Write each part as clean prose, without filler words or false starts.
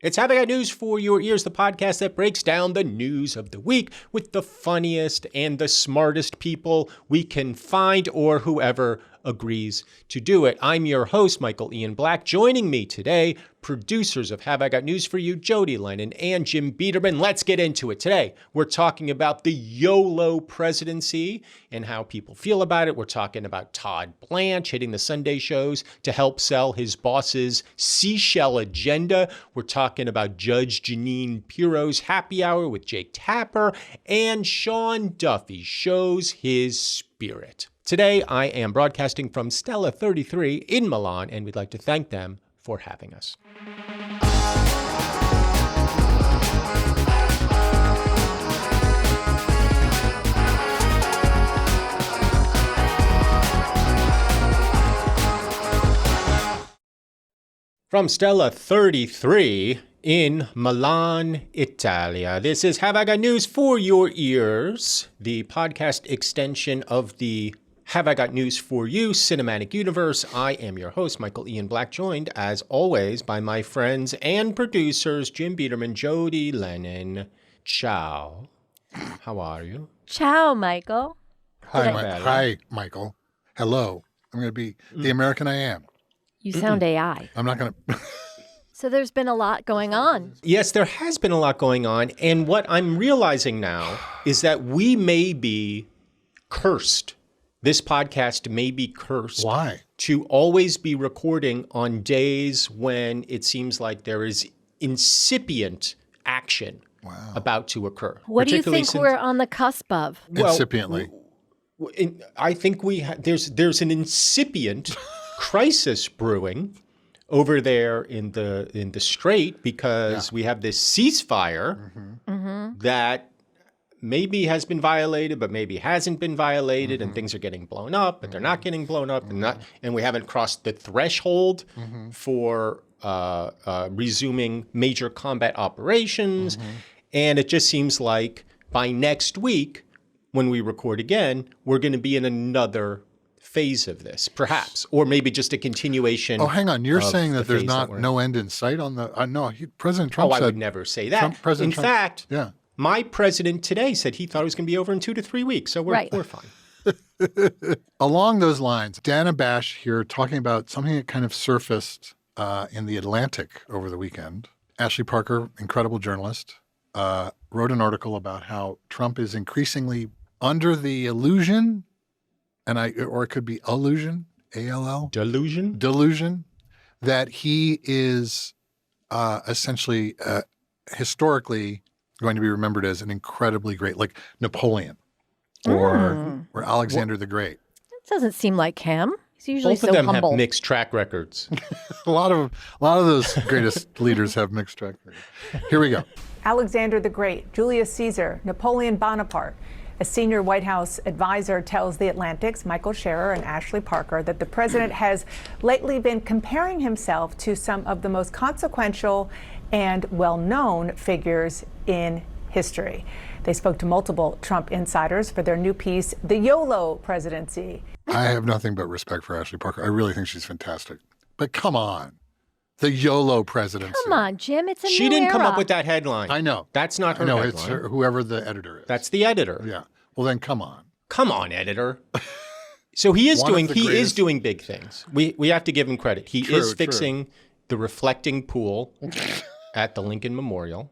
It's Have I Got News for Your Ears, the podcast that breaks down the news of the week with the funniest and the smartest people we can find or whoever agrees to do it. I'm your host, Michael Ian Black. Joining me today, producers of Have I Got News for You, Jodi Lennon and Jim Biederman. Let's get into it. Today, we're talking about the YOLO Presidency and how people feel about it. We're talking about Todd Blanche hitting the Sunday shows to help sell his boss's Seashell agenda. We're talking about Judge Jeanine Pirro's happy hour with Jake Tapper, and Sean Duffy shows his spirit. Today, I am broadcasting from Stella 33 in Milan, and we'd like to thank them for having us. From Stella 33 in Milan, Italia, this is Have I Got News for Your Ears, the podcast extension of the Have I Got News for You cinematic universe. I am your host, Michael Ian Black, joined as always by my friends and producers, Jim Biederman, Jodi Lennon. Ciao. How are you? Ciao, Michael. Hi, Michael. Hello. I'm going to be the American I am. You sound AI. I'm not going to... So there's been a lot going on. Yes, there has been a lot going on. And what I'm realizing now is that we may be cursed. This podcast may be cursed. Why? To always be recording on days when it seems like there is incipient action about to occur. What do you think we're on the cusp of? Incipiently. I think there's an incipient crisis brewing over there in the Strait because we have this ceasefire that maybe has been violated, but maybe hasn't been violated, and things are getting blown up, but they're not getting blown up, and we haven't crossed the threshold for resuming major combat operations. And it just seems like by next week, when we record again, we're going to be in another phase of this, perhaps, or maybe just a continuation. Oh, hang on. You're saying that there's no end in sight on the... no, President Trump said... I would never say that. In fact... My president today said he thought it was going to be over in 2 to 3 weeks, so we're fine. Along those lines, Dana Bash here talking about something that kind of surfaced in The Atlantic over the weekend. Ashley Parker, incredible journalist, wrote an article about how Trump is increasingly under the illusion, or it could be illusion, A-L-L? Delusion, that he is essentially historically going to be remembered as an incredibly great, like Napoleon or Alexander the Great. That doesn't seem like him. He's usually so humble. Both of them have mixed track records. a lot of those greatest leaders have mixed track records. Here we go. Alexander the Great, Julius Caesar, Napoleon Bonaparte. A senior White House advisor tells The Atlantic's Michael Scherer and Ashley Parker that the president has lately been comparing himself to some of the most consequential and well-known figures in history. They spoke to multiple Trump insiders for their new piece, The YOLO Presidency. I have nothing but respect for Ashley Parker. I really think she's fantastic. But come on. The YOLO Presidency. Come on, Jim. It's a new She didn't era. come up with that headline. I know. That's not her headline. It's whoever the editor is. That's the editor. Yeah. Well, then come on. Come on, editor. So he is doing big things. We have to give him credit. He is fixing the reflecting pool at the Lincoln Memorial.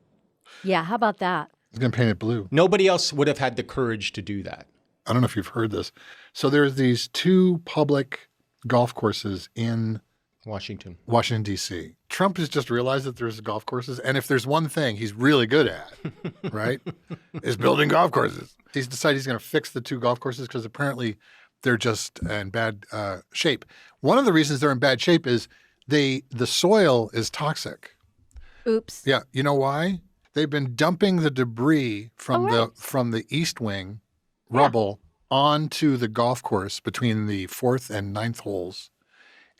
Yeah, how about that? He's going to paint it blue. Nobody else would have had the courage to do that. I don't know if you've heard this. So there's these 2 public golf courses in Washington, D.C. Trump has just realized that there's golf courses. And if there's one thing he's really good at, right, is building golf courses. He's decided he's going to fix the 2 golf courses because apparently they're just in bad shape. One of the reasons they're in bad shape is the soil is toxic. Oops. Yeah. You know why? They've been dumping the debris from the East Wing rubble onto the golf course between the 4th and 9th holes.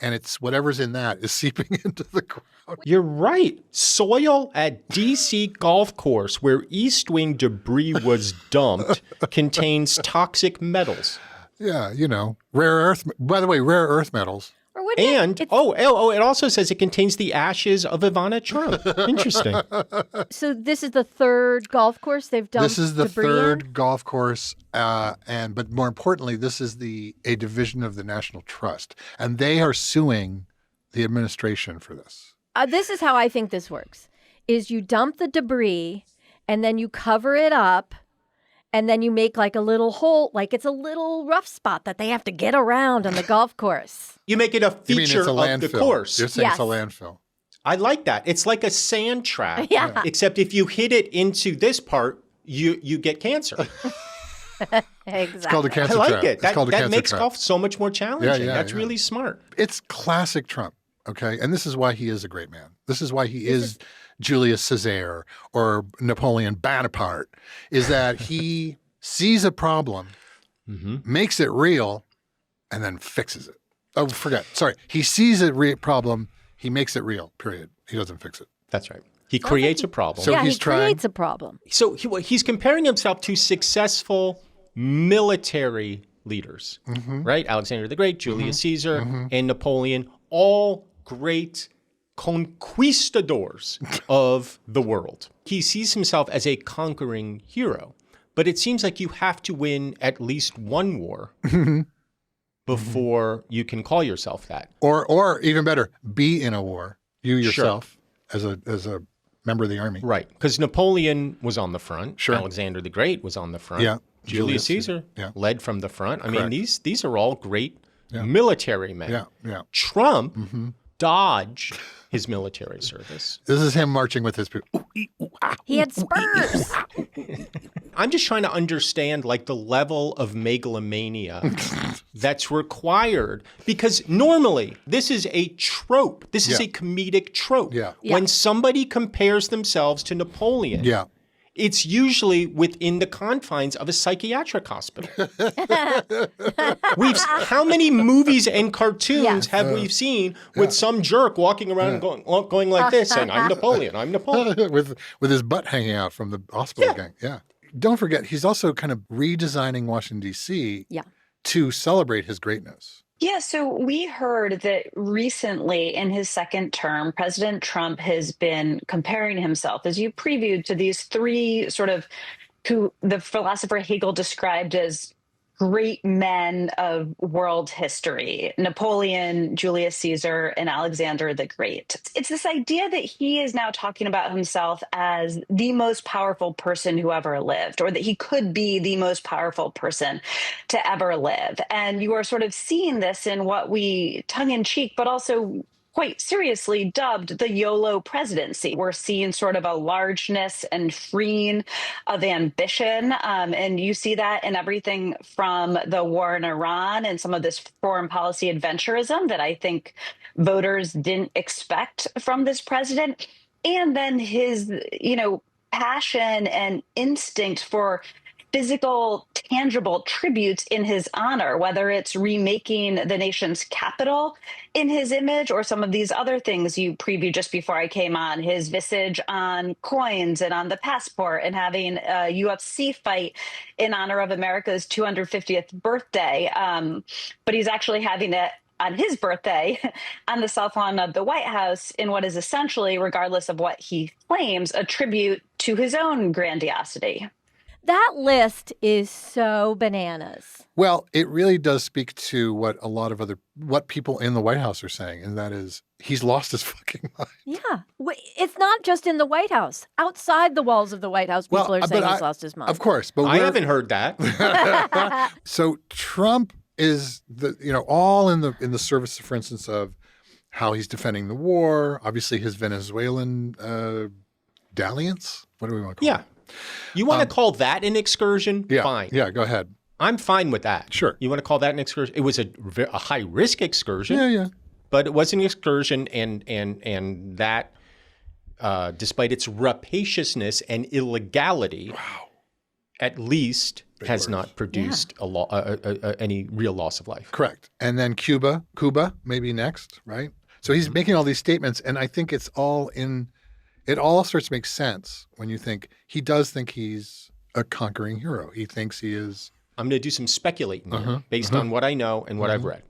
And it's whatever's in that is seeping into the ground. You're right. Soil at D.C. golf course where East Wing debris was dumped contains toxic metals. Yeah, rare earth. By the way, rare earth metals. Or wouldn't And, it? it also says it contains the ashes of Ivana Trump. Interesting. So this is the third golf course they've dumped This is the debris in? third golf course, but more importantly, this is a division of the National Trust, and they are suing the administration for this. This is how I think this works, is you dump the debris and then you cover it up and then you make like a little hole, like it's a little rough spot that they have to get around on the golf course. You make it a You mean feature it's a of landfill? the course. You're saying it's a Yes. landfill. I like that. It's like a sand trap. Yeah. Except if you hit it into this part, you get cancer. Exactly. It's called a I cancer like trap. it. It's called a That cancer makes trap. golf so much more challenging. Yeah, That's yeah. really smart. It's classic Trump, okay? And this is why he is a great man. This is why he is Julius Caesar or Napoleon Bonaparte, is that he sees a problem, makes it real, and then fixes it. Oh, sorry. He sees a problem, he makes it real, period. He doesn't fix it. That's right. He creates a problem. So yeah, he's he trying- creates a problem. So he's comparing himself to successful military leaders, right? Alexander the Great, Julius Caesar, and Napoleon, all great conquistadors of the world. He sees himself as a conquering hero, but it seems like you have to win at least one war before you can call yourself that. Or even better, be in a war, you yourself, as a member of the army. Right, because Napoleon was on the front. Sure. Alexander the Great was on the front. Yeah. Julius Caesar Yeah. led from the front. I mean, Correct. these are all great military men. Yeah, yeah. Trump dodged his military service. This is him marching with his people. He had spurs. I'm just trying to understand like the level of megalomania that's required, because normally this is a trope. This is Yeah. a comedic trope. Yeah. When somebody compares themselves to Napoleon, Yeah. it's usually within the confines of a psychiatric hospital. How many movies and cartoons Yes. have we seen with some jerk walking around going like this, saying, I'm Napoleon, I'm Napoleon. with his butt hanging out from the hospital gang. Yeah. Don't forget, he's also kind of redesigning Washington, D.C. Yeah. to celebrate his greatness. Yeah, so we heard that recently in his second term, President Trump has been comparing himself, as you previewed, to these three sort of who the philosopher Hegel described as great men of world history: Napoleon, Julius Caesar, and Alexander the Great. It's this idea that he is now talking about himself as the most powerful person who ever lived, or that he could be the most powerful person to ever live. And you are sort of seeing this in what we tongue-in-cheek, but also quite seriously dubbed the YOLO presidency. We're seeing sort of a largeness and freeing of ambition. And you see that in everything from the war in Iran and some of this foreign policy adventurism that I think voters didn't expect from this president. And then his, passion and instinct for physical, tangible tributes in his honor, whether it's remaking the nation's capital in his image or some of these other things you previewed just before I came on, his visage on coins and on the passport, and having a UFC fight in honor of America's 250th birthday. But he's actually having it on his birthday on the South Lawn of the White House in what is essentially, regardless of what he claims, a tribute to his own grandiosity. That list is so bananas. Well, it really does speak to what people in the White House are saying, and that is he's lost his fucking mind. Yeah. It's not just in the White House. Outside the walls of the White House, people are saying he's lost his mind. Of course, but I haven't heard that. So Trump is all in the service, for instance, of how he's defending the war. Obviously, his Venezuelan dalliance. What do we want to call it? You want to call that an excursion? Yeah. Fine. Yeah, go ahead. I'm fine with that. Sure. You want to call that an excursion? It was a high-risk excursion. Yeah. But it was an excursion, and that, despite its rapaciousness and illegality, at least has not produced any real loss of life. Correct. And then Cuba maybe next, right? So he's making all these statements, and I think it all starts to make sense when you think he does think he's a conquering hero. He thinks he is. I'm going to do some speculating here based on what I know and what I've read.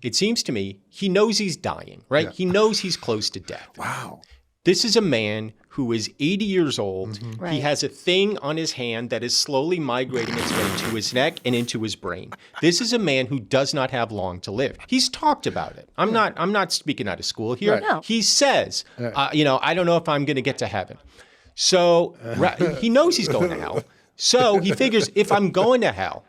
It seems to me he knows he's dying, right? Yeah. He knows he's close to death. Wow. This is a man who is 80 years old. He Right. has a thing on his hand that is slowly migrating its way to his neck and into his brain. This is a man who does not have long to live. He's talked about it. I'm not speaking out of school here. Right. No. He says, I don't know if I'm going to get to heaven. So he knows he's going to hell. So he figures, if I'm going to hell,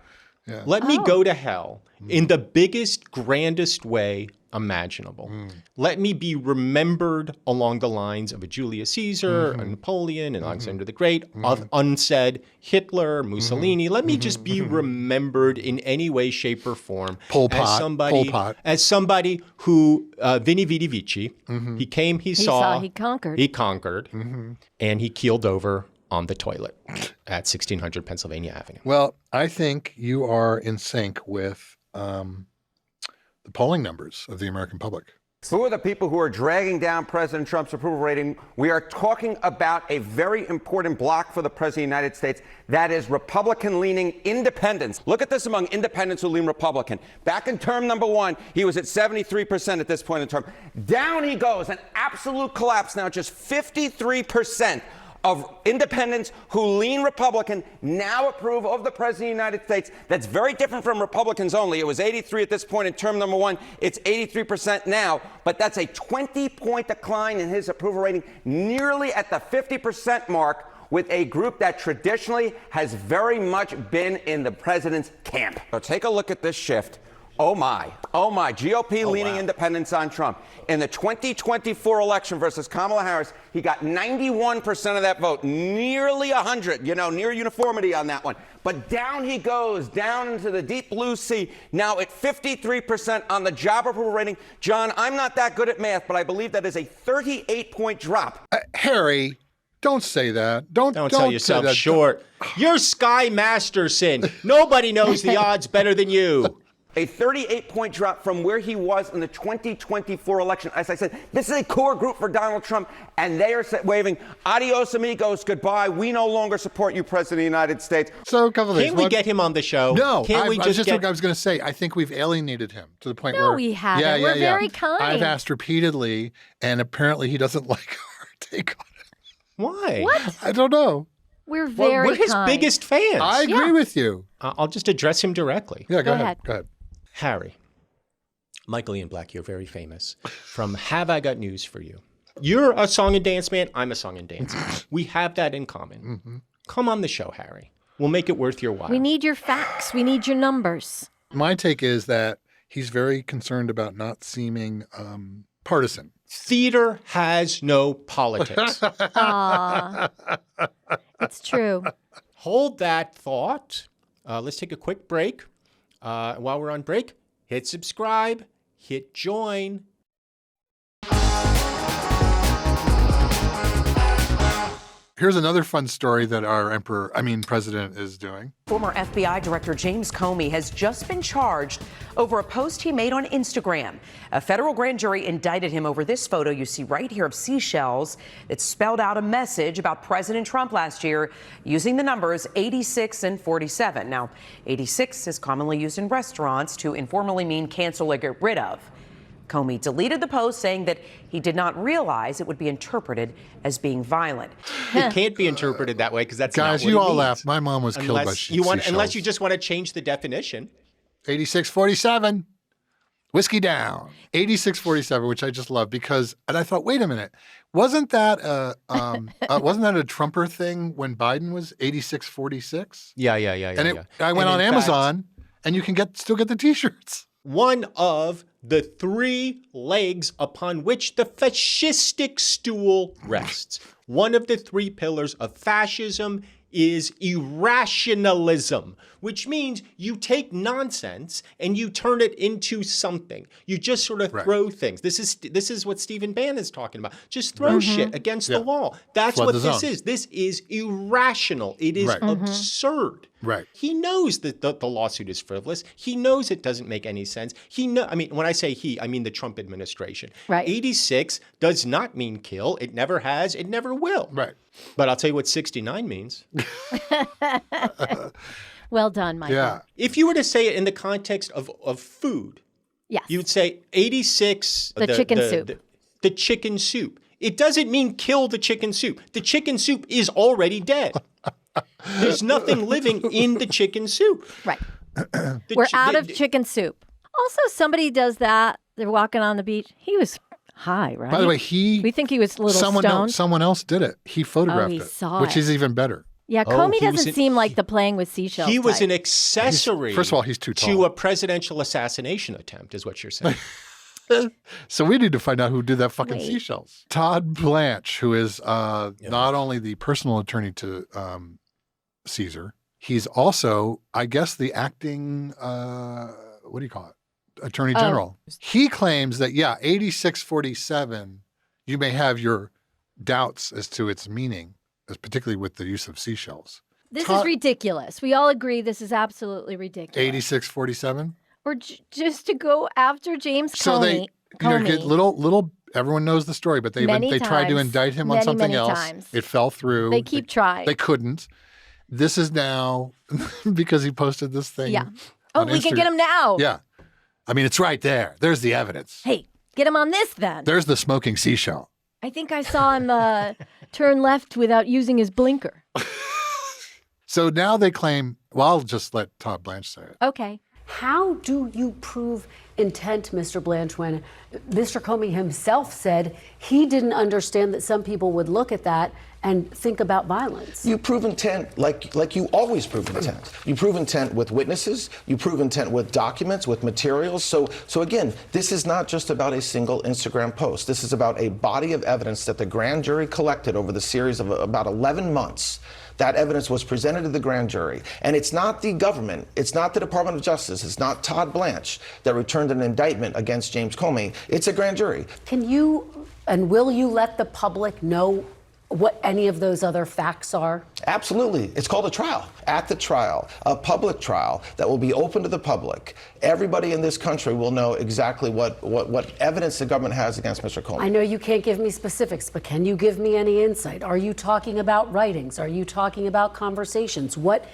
let me go to hell in the biggest, grandest way imaginable. Let me be remembered along the lines of a Julius Caesar, a Napoleon, and Alexander the Great, of unsaid Hitler, Mussolini. Let me just be remembered in any way, shape, or form Pol Pot. as somebody who Vini Vidi Vici. He came, he saw, he conquered. he conquered, and he keeled over on the toilet at 1600 Pennsylvania Avenue. Well, I think you are in sync with the polling numbers of the American public. Who are the people who are dragging down President Trump's approval rating? We are talking about a very important block for the President of the United States. That is Republican-leaning independents. Look at this among independents who lean Republican. Back in term number one, he was at 73% at this point in term. Down he goes, an absolute collapse now, just 53% of independents who lean Republican now approve of the President of the United States. That's very different from Republicans only. It was 83 at this point in term number one. It's 83% now, but that's a 20-point decline in his approval rating, nearly at the 50% mark, with a group that traditionally has very much been in the president's camp. So take a look at this shift. Oh my, GOP leaning independents on Trump. In the 2024 election versus Kamala Harris, he got 91% of that vote, nearly 100, near uniformity on that one. But down he goes, down into the deep blue sea, now at 53% on the job approval rating. John, I'm not that good at math, but I believe that is a 38-point drop. Harry, don't say that. Don't sell yourself short. You're Sky Masterson. Nobody knows the odds better than you. A 38-point drop from where he was in the 2024 election. As I said, this is a core group for Donald Trump, and they are waving, adios, amigos, goodbye. We no longer support you, President of the United States. So a couple of things. Can we get him on the show? No. Can we just what I was going to say. I think we've alienated him to the point No, where... we haven't. We're very kind. I've asked repeatedly, and apparently he doesn't like our take on it. Why? What? I don't know. We're very We're his kind. biggest fans. I agree with you. I'll just address him directly. Yeah, Go Go ahead. ahead. Harry, Michael Ian Black, you're very famous. From Have I Got News for You. You're a song and dance man. I'm a song and dance man. We have that in common. Come on the show, Harry. We'll make it worth your while. We need your facts. We need your numbers. My take is that he's very concerned about not seeming partisan. Theater has no politics. It's true. Hold that thought. Let's take a quick break. While we're on break, hit subscribe, hit join. Here's another fun story that our president is doing. Former FBI Director James Comey has just been charged over a post he made on Instagram. A federal grand jury indicted him over this photo you see right here of Seashells that spelled out a message about President Trump last year using the numbers 86 and 47. Now, 86 is commonly used in restaurants to informally mean cancel or get rid of. Comey deleted the post, saying that he did not realize it would be interpreted as being violent. It can't be interpreted that way because that's Guys, not what you it all means. laugh. My mom was killed by seashells. Unless you just want to change the definition. 8647. Whiskey down. 8647, which I just love and I thought, wait a minute, wasn't that a Trumper thing when Biden was 8646? Yeah. I went on Amazon, and you can still get the T-shirts. One of the three legs upon which the fascistic stool rests. One of the three pillars of fascism is irrationalism, which means you take nonsense and you turn it into something. You just sort of throw things. This is what Stephen Bannon is talking about. Just throw shit against the wall. That's what this is. This is irrational. It is absurd. Right. He knows that the lawsuit is frivolous. He knows it doesn't make any sense. When I say he, I mean the Trump administration. Right. 86 does not mean kill. It never has. It never will. Right. But I'll tell you what 69 means. Well done, Michael. Yeah. If you were to say it in the context of food, Yes. You would say 86. The chicken soup. The chicken soup. It doesn't mean kill the chicken soup. The chicken soup is already dead. There's nothing living in the chicken soup. Right. We're out of chicken soup. Also, somebody does that. They're walking on the beach. He was high, right? By the way, we think he was a little stoned. Someone else did it. He photographed he it, saw which is even better. Yeah, Comey doesn't seem like the playing with seashells He was type. an accessory. First of all, he's too tall. To a presidential assassination attempt, is what you're saying. So we need to find out who did that fucking seashells. Todd Blanche, who is not only the personal attorney to Caesar, he's also, I guess, the acting, what do you call it? Attorney General. He claims that, 8647, you may have your doubts as to its meaning, particularly with the use of seashells. This is ridiculous. We all agree this is absolutely ridiculous. 8647? Or just to go after James Comey. So they get little. Everyone knows the story, but they tried to indict him on something else. Times. It fell through. They keep trying. They couldn't. This is now because he posted this thing. Yeah. Oh, we can get him now. Yeah. I mean, it's right there. There's the evidence. Hey, get him on this then. There's the smoking seashell. I think I saw him turn left without using his blinker. So now they claim, well, I'll just let Todd Blanche say it. Okay. How do you prove intent, Mr. Blanche, when Mr. Comey himself said he didn't understand that some people would look at that and think about violence? You prove intent like you always prove intent. You prove intent with witnesses. You prove intent with documents, with materials. So again, this is not just about a single Instagram post. This is about a body of evidence that the grand jury collected over the series of about 11 months. That evidence was presented to the grand jury. And it's not the government, it's not the Department of Justice, it's not Todd Blanche that returned an indictment against James Comey. It's a grand jury. Can you and will you let the public know what any of those other facts are? Absolutely. It's called a trial. At the trial, a public trial that will be open to the public, everybody in this country will know exactly what evidence the government has against Mr. Comey. I know you can't give me specifics, but can you give me any insight? Are you talking about writings? Are you talking about conversations? What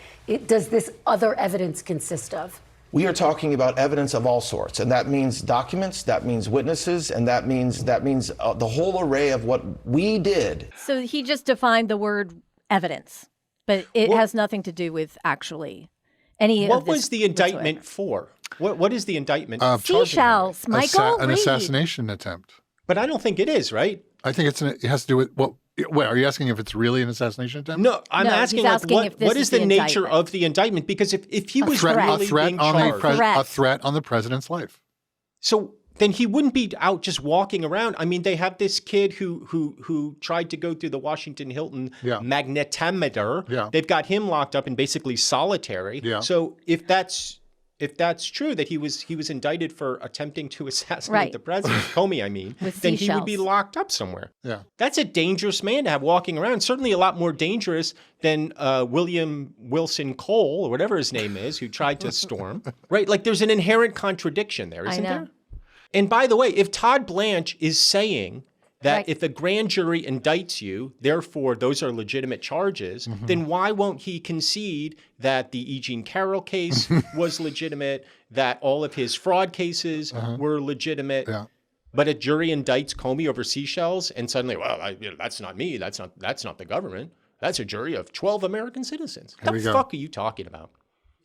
does this other evidence consist of? We are talking about evidence of all sorts, and that means documents, that means witnesses, and that means the whole array of what we did. So he just defined the word evidence, but it has nothing to do with actually any of this. What was the indictment for? What is the indictment? Seashells, Michael. An assassination attempt. But I don't think it is, right? I think it has to do with Wait, are you asking if it's really an assassination attempt? No, I'm asking what is the nature of the indictment? Because if he was really being charged, a threat on the president's life. So then he wouldn't be out just walking around. I mean, they have this kid who tried to go through the Washington Hilton magnetometer. Yeah. They've got him locked up in basically solitary. Yeah. So if that's true that he was indicted for attempting to assassinate the president, Comey, I mean, then he would be locked up somewhere. Yeah. That's a dangerous man to have walking around. Certainly a lot more dangerous than William Wilson Cole, or whatever his name is, who tried to storm. Right? Like there's an inherent contradiction there, isn't there? And by the way, if Todd Blanche is saying that if the grand jury indicts you, therefore those are legitimate charges, then why won't he concede that the E. Jean Carroll case was legitimate, that all of his fraud cases were legitimate, but a jury indicts Comey over Seashells, and suddenly, that's not me, that's not the government, that's a jury of 12 American citizens. What the fuck are you talking about?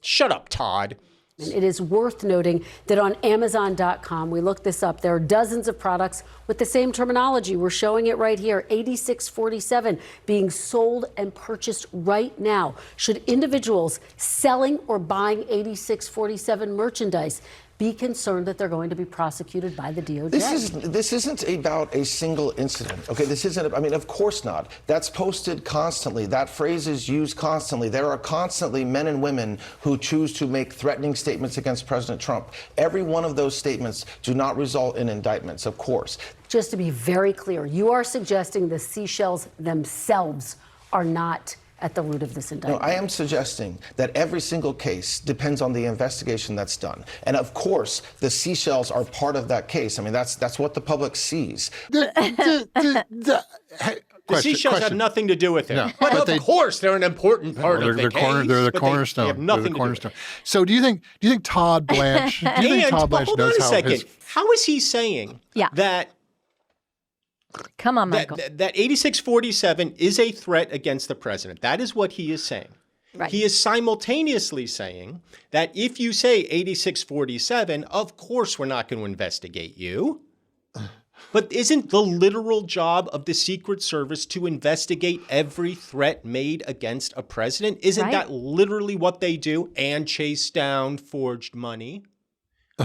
Shut up, Todd. And it is worth noting that on Amazon.com, we looked this up, there are dozens of products with the same terminology. We're showing it right here, 8647 being sold and purchased right now. Should individuals selling or buying 8647 merchandise be concerned that they're going to be prosecuted by the DOJ? This isn't about a single incident. Okay, this isn't. I mean, of course not. That's posted constantly. That phrase is used constantly. There are constantly men and women who choose to make threatening statements against President Trump. Every one of those statements do not result in indictments, of course. Just to be very clear, you are suggesting the Seashells themselves are not at the root of this indictment. No, I am suggesting that every single case depends on the investigation that's done. And of course, the Seashells are part of that case. I mean, that's what the public sees. The Seashells have nothing to do with it. No, but but of course, they're an important part of the case. They're the but cornerstone. They have nothing They're the cornerstone. to do with it. So do you think Todd Blanche? Do you think Todd Blanche hold knows on a how second. his? How is he saying that? Come on, Michael. That 8647 is a threat against the president. That is what he is saying. Right. He is simultaneously saying that if you say 8647, of course we're not going to investigate you. But isn't the literal job of the Secret Service to investigate every threat made against a president? Isn't that literally what they do and chase down forged money?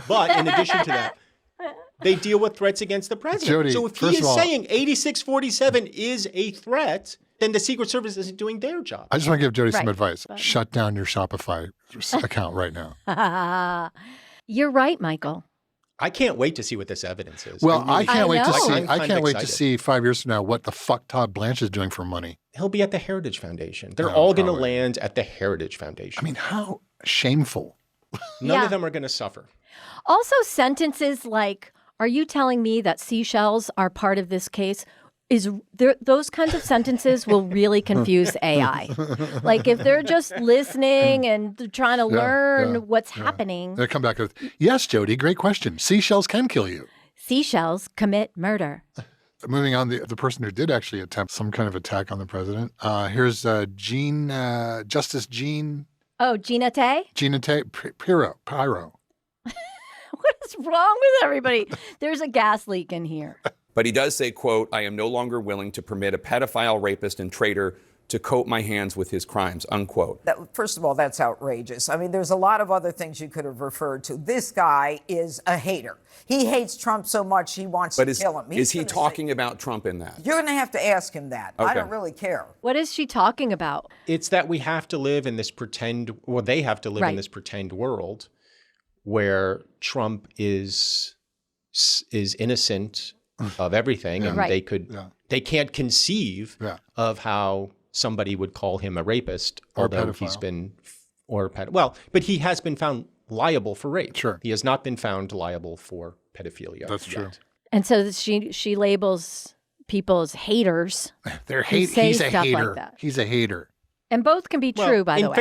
But in addition to that, they deal with threats against the president. Jodi, so if he is saying 8647 is a threat, then the Secret Service isn't doing their job. I just want to give Jodi some advice. Shut down your Shopify account right now. You're right, Michael. I can't wait to see what this evidence is. Well, I can't wait to see. I'm I kind can't of wait to excited. see 5 years from now what the fuck Todd Blanche is doing for money. He'll be at the Heritage Foundation. They're all going to land at the Heritage Foundation. I mean, how shameful. None of them are going to suffer. Also, sentences like, are you telling me that seashells are part of this case? Those kinds of sentences will really confuse AI. Like if they're just listening and they're trying to learn what's happening. They'll come back with, yes, Jodi, great question. Seashells can kill you. Seashells commit murder. Moving on, the person who did actually attempt some kind of attack on the president. Here's Justice Jeanine. Oh, Jeanine Pirro. What is wrong with everybody? There's a gas leak in here. But he does say, quote, I am no longer willing to permit a pedophile, rapist, and traitor to coat my hands with his crimes, unquote. First of all, that's outrageous. I mean, there's a lot of other things you could have referred to. This guy is a hater. He hates Trump so much he wants to kill him. Is he talking about Trump in that? You're going to have to ask him that. Okay. I don't really care. What is she talking about? It's that we have to live in this they have to live in this pretend world where Trump is innocent of everything, and they can't conceive of how somebody would call him a rapist, although he's been but he has been found liable for rape. Sure, he has not been found liable for pedophilia. That's true. And so she labels people as haters. He's a hater. Like that. He's a hater. And both can be true, by the way.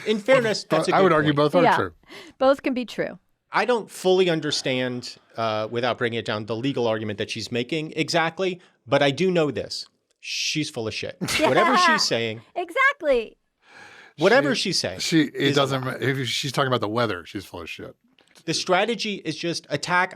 In fairness, that's a good I would argue point. both are true. Both can be true. I don't fully understand, without bringing it down, the legal argument that she's making exactly, but I do know this. She's full of shit. Whatever she's saying. Exactly. Whatever she's saying. If she's talking about the weather, she's full of shit. The strategy is just attack.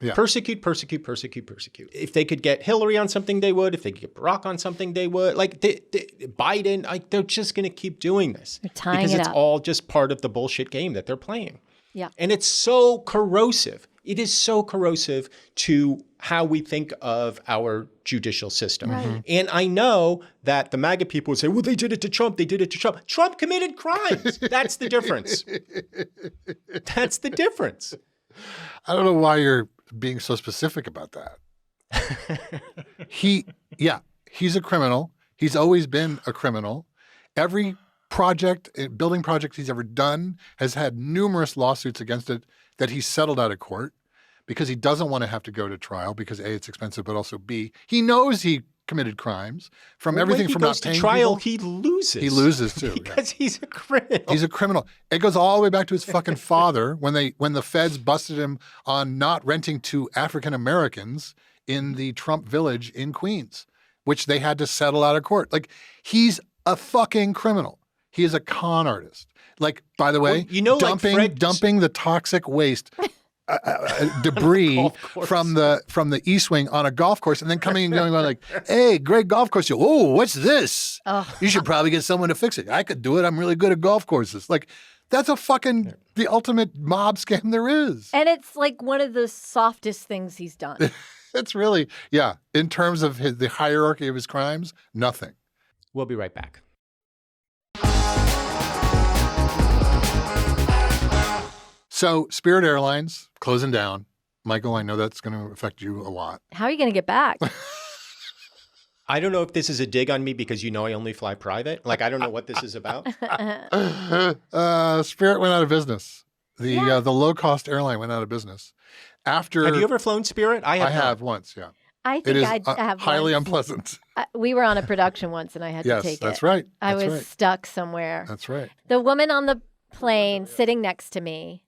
Yeah. Persecute. If they could get Hillary on something, they would. If they could get Barack on something, they would. Like Biden, they're just going to keep doing this. They're tying because it it's up. all just part of the bullshit game that they're playing. Yeah. And it's so corrosive. It is so corrosive to how we think of our judicial system. Right. And I know that the MAGA people would say, well, they did it to Trump. Trump committed crimes. That's the difference. That's the difference. I don't know why you're being so specific about that. He's a criminal. He's always been a criminal. Every building project he's ever done has had numerous lawsuits against it that he's settled out of court because he doesn't want to have to go to trial because A, it's expensive, but also B, he knows he committed crimes from everything from not paying to trial, people. He loses. He loses too. Because he's a criminal. He's a criminal. It goes all the way back to his fucking father when the feds busted him on not renting to African Americans in the Trump Village in Queens, which they had to settle out of court. Like, he's a fucking criminal. He is a con artist. Like, by the way, dumping the toxic waste debris from the East Wing on a golf course, and then coming and going like, "Hey, great golf course! Oh, what's this? You should probably get someone to fix it. I could do it. I'm really good at golf courses." Like, that's a fucking the ultimate mob scam there is. And it's like one of the softest things he's done. It's really, in terms of the hierarchy of his crimes, nothing. We'll be right back. So Spirit Airlines closing down. Michael, I know that's going to affect you a lot. How are you going to get back? I don't know if this is a dig on me because I only fly private. Like, I don't know what this is about. Spirit went out of business. The low-cost airline went out of business. Have you ever flown Spirit? I have once, yeah. I It think is I'd have highly once. unpleasant. We were on a production once, and I had Yes, to take it. that's right. I That's was right. stuck somewhere. That's right. The woman on the plane sitting next to me,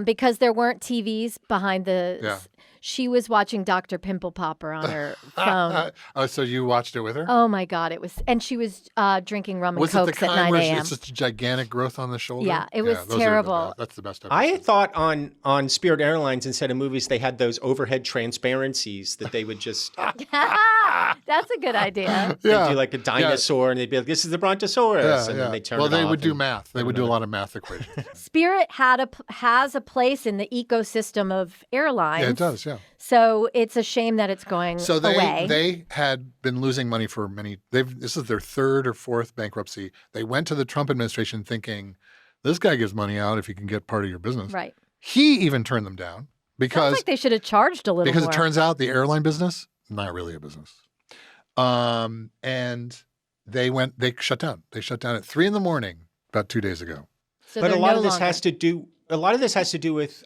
because there weren't TVs behind the. She was watching Dr. Pimple Popper on her phone. Oh, so you watched it with her? Oh my God, it was, and she was drinking rum and Was it the cokes at kind 9 where a.m. it's just a gigantic growth on the shoulder? Yeah, it was those terrible. That's the best ever. I had thought on Spirit Airlines, instead of movies, they had those overhead transparencies that they would just That's a good idea. They'd do like a dinosaur, and they'd be like, "This is the Brontosaurus," and then they turn it off. Well, they would do math. They would do a lot of math equations. Spirit has a place in the ecosystem of airlines. Yeah, it does, yeah. So it's a shame that it's going away. They had been losing money for many. This is their third or fourth bankruptcy. They went to the Trump administration thinking, this guy gives money out if he can get part of your business. Right. He even turned them down because Sounds like they should have charged a little because more. it turns out the airline business, not really a business. And they shut down. They shut down at 3 a.m. about 2 days ago. So but a they're lot no of this longer- has to do. A lot of this has to do with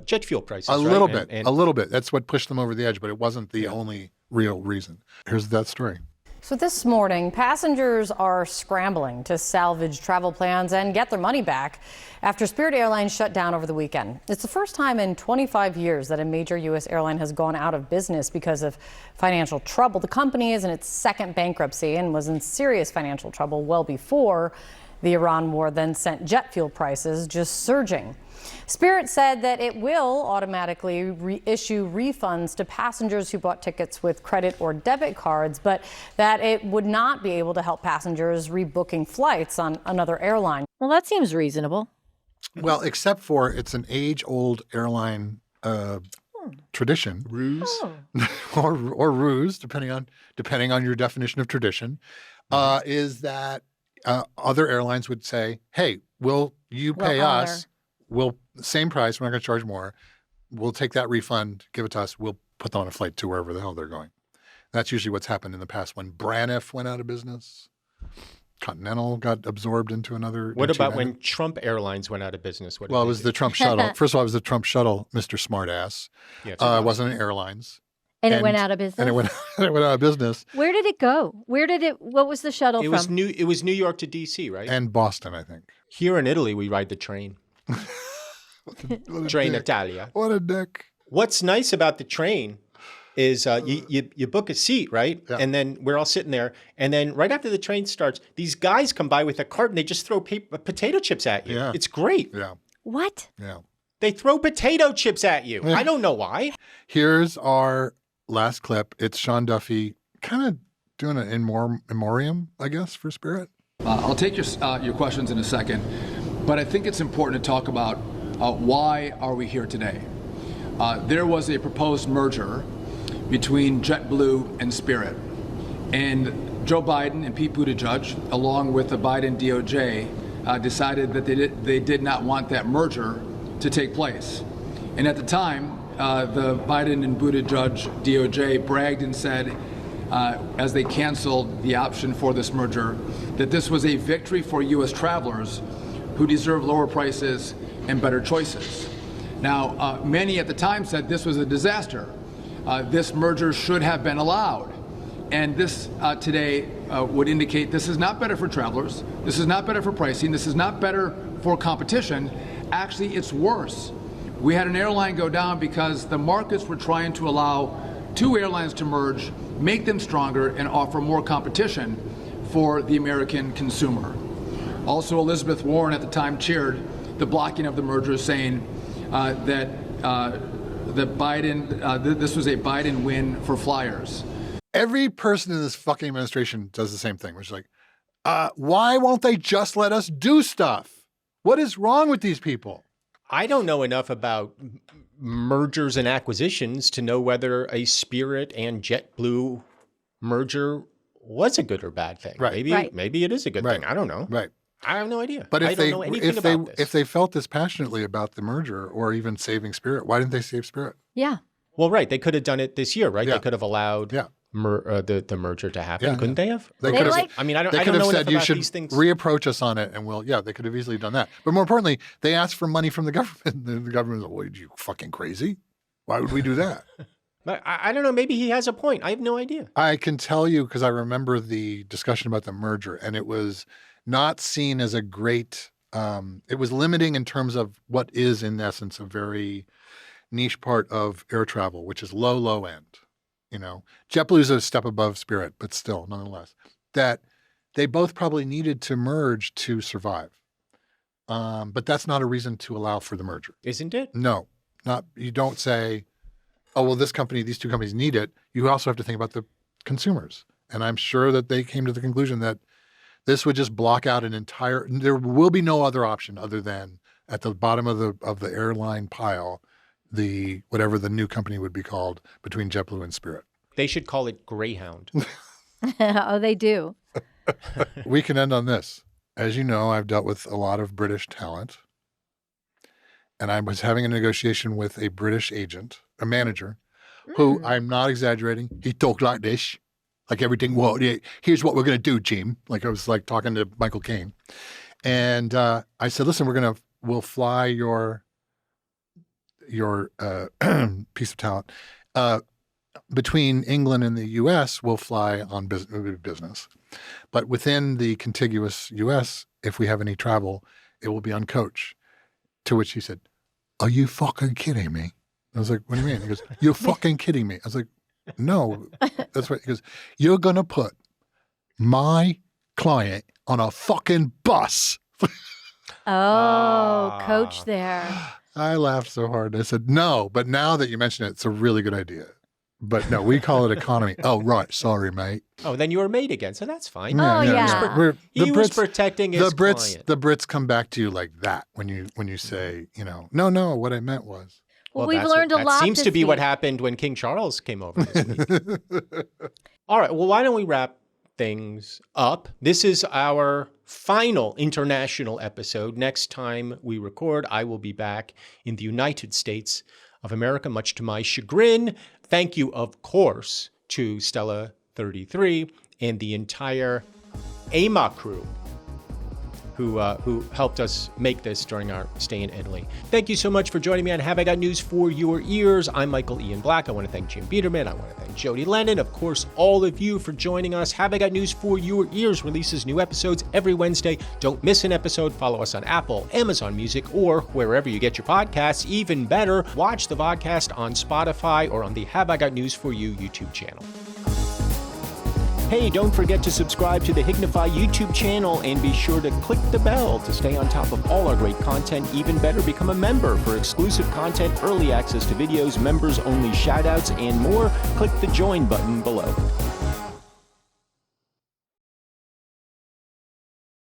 jet fuel prices. A right? little bit. And A little bit. That's what pushed them over the edge, but it wasn't the only real reason. Here's that story. So this morning, passengers are scrambling to salvage travel plans and get their money back after Spirit Airlines shut down over the weekend. It's the first time in 25 years that a major U.S. airline has gone out of business because of financial trouble. The company is in its second bankruptcy and was in serious financial trouble well before the Iran war then sent jet fuel prices just surging. Spirit said that it will automatically issue refunds to passengers who bought tickets with credit or debit cards, but that it would not be able to help passengers rebooking flights on another airline. Well, that seems reasonable. Well, except for it's an age-old airline tradition, ruse, or ruse, depending on your definition of tradition, is that other airlines would say, "Hey, will you pay us? We'll same price. We're not going to charge more. We'll take that refund, give it to us. We'll put them on a flight to wherever the hell they're going." That's usually what's happened in the past. When Braniff went out of business, Continental got absorbed into another. What about when Trump Airlines went out of business? Well, it was the Trump shuttle. First of all, it was the Trump shuttle, Mr. Smartass. Yeah, it wasn't an airlines. And it went out of business. And it went out of business. Where did it go? What was the shuttle from? It was New York to D.C., right? And Boston, I think. Here in Italy, we ride the train. Train Italia. What a dick. What's nice about the train is you book a seat, right? Yeah. And then we're all sitting there. And then right after the train starts, these guys come by with a cart and they just throw potato chips at you. Yeah. It's great. Yeah. What? Yeah. They throw potato chips at you. Yeah. I don't know why. Here's our last clip. It's Sean Duffy kind of doing an in memoriam, I guess, for Spirit. I'll take your questions in a second, but I think it's important to talk about why are we here today. There was a proposed merger between JetBlue and Spirit, and Joe Biden and Pete Buttigieg, along with the Biden DOJ, decided that they did not want that merger to take place. And at the time, the Biden and Buttigieg DOJ bragged and said, as they canceled the option for this merger, that this was a victory for U.S. travelers who deserve lower prices and better choices. Now, many at the time said this was a disaster. This merger should have been allowed. And this today would indicate this is not better for travelers. This is not better for pricing. This is not better for competition. Actually, it's worse. We had an airline go down because the markets were trying to allow two airlines to merge, make them stronger, and offer more competition for the American consumer. Also, Elizabeth Warren at the time cheered the blocking of the merger, saying that this was a Biden win for flyers. Every person in this fucking administration does the same thing, which is like, why won't they just let us do stuff? What is wrong with these people? I don't know enough about mergers and acquisitions to know whether a Spirit and JetBlue merger was a good or bad thing. Right. Maybe it is a good thing. I don't know. Right. I have no idea. But I don't know anything about this. if they felt this passionately about the merger or even saving Spirit, why didn't they save Spirit? Yeah. Well, right. They could have done it this year, right? Yeah. They could have allowed the merger to happen. Couldn't they have? They could have. I mean, I don't They could know have enough said you about should these things. reapproach us on it, and they could have easily done that. But more importantly, they asked for money from the government. The government was like, "What, are you fucking crazy? Why would we do that?" I don't know. Maybe he has a point. I have no idea. I can tell you because I remember the discussion about the merger, and it was not seen as a great, it was limiting in terms of what is, in essence, a very niche part of air travel, which is low, low end. You know, JetBlue's a step above Spirit, but still, nonetheless, that they both probably needed to merge to survive. But that's not a reason to allow for the merger. Isn't it? No, not. You don't say, oh, well, these two companies need it. You also have to think about the consumers. And I'm sure that they came to the conclusion that this would just block out there will be no other option other than at the bottom of the airline pile, whatever the new company would be called between JetBlue and Spirit. They should call it Greyhound. Oh, they do. We can end on this. As you know, I've dealt with a lot of British talent. And I was having a negotiation with a British agent, a manager, who, I'm not exaggerating, he talked like this, like everything, well, here's what we're going to do, Jim. Like I was like talking to Michael Caine. And I said, listen, we'll fly your piece of talent. Between England and the U.S., we'll fly on business. But within the contiguous U.S., if we have any travel, it will be on coach. To which he said, are you fucking kidding me? I was like, what do you mean? He goes, you're fucking kidding me. I was like, no, that's right. He goes, you're going to put my client on a fucking bus. Coach there. I laughed so hard. I said, no, but now that you mention it, it's a really good idea. But no, we call it economy. Oh, right. Sorry, mate. Oh, then you were mate again, so that's fine. Yeah. He was protecting his client. The Brits come back to you like that when you say, no, what I meant was. Well, we've learned a lot. That seems to be what happened when King Charles came over this week. All right, well, why don't we wrap things up? This is our final international episode. Next time we record, I will be back in the United States of America, much to my chagrin. Thank you, of course, to Stella 33 and the entire AMA crew who helped us make this during our stay in Italy. Thank you so much for joining me on Have I Got News for Your Ears. I'm Michael Ian Black. I want to thank Jim Biederman. I want to thank Jodi Lennon. Of course, all of you for joining us. Have I Got News for Your Ears releases new episodes every Wednesday. Don't miss an episode. Follow us on Apple, Amazon Music, or wherever you get your podcasts. Even better, watch the VODCAST on Spotify or on the Have I Got News for You YouTube channel. Hey, don't forget to subscribe to the HIGNFYE YouTube channel and be sure to click the bell to stay on top of all our great content. Even better, become a member for exclusive content, early access to videos, members-only shoutouts, and more. Click the join button below.